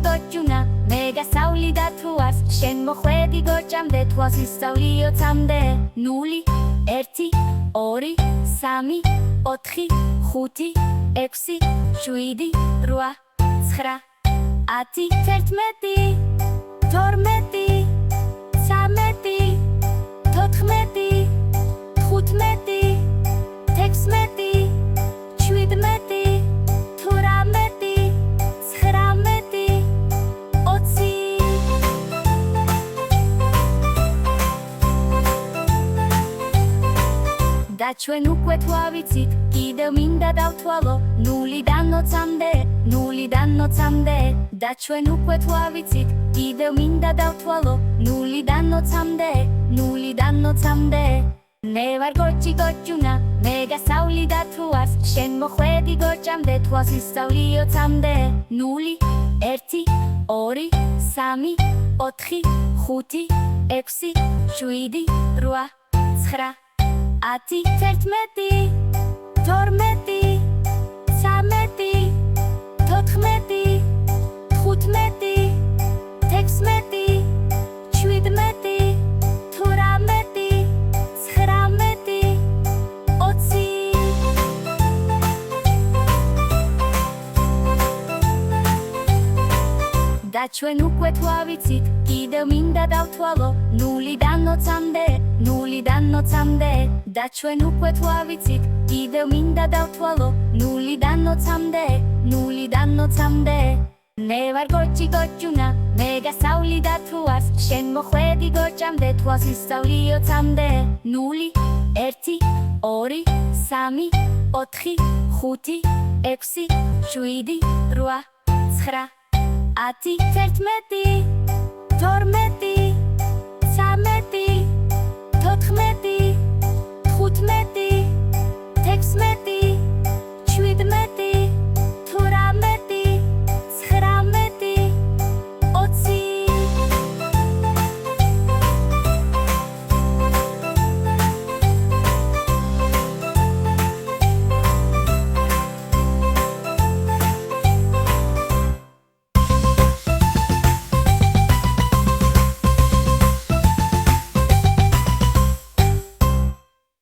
გოჯუნა მე გასავლი და თუას შენ მოხვედი გოჭამდე თვალს ისწავლი 20-მდე 0 1 2 3 4 5 6 7 8 9 10 11 12 13 14 15 16 17 და ჩვენ უკვე თვავიცით კიდევ მინდა დავთვალო 0-დან 20-მდე 0-დან 20-მდე და ჩვენ უკვე თვავიცით კიდევ მინდა დავთვალო 0-დან 20-მდე 0-დან 20-მდე მე ვარ გოჭი გოჯუნა მე გასავლი და თუას შენ მოხვედი გოჭამდე თვალს ისწავლი 20-მდე 0 1 2 3 4 5 6 7 8 9 10 11 12 13 14 15 16 17 და ჩვენ უკვე თვავიცით კიდევ მინდა დავთვალო 0-დან 20-მდე 0-დან 20-მდე და ჩვენ უკვე თვავიცით კიდევ მინდა დავთვალო 0-დან 20-მდე 0-დან 20-მდე მე ვარ გოჭი გოჯუნა მე გასავლი და თუას შენ მოხვედი გოჭამდე თვალს ისწავლი 20-მდე 0 1 2 3 4 5 6 7 8 9 10 11 12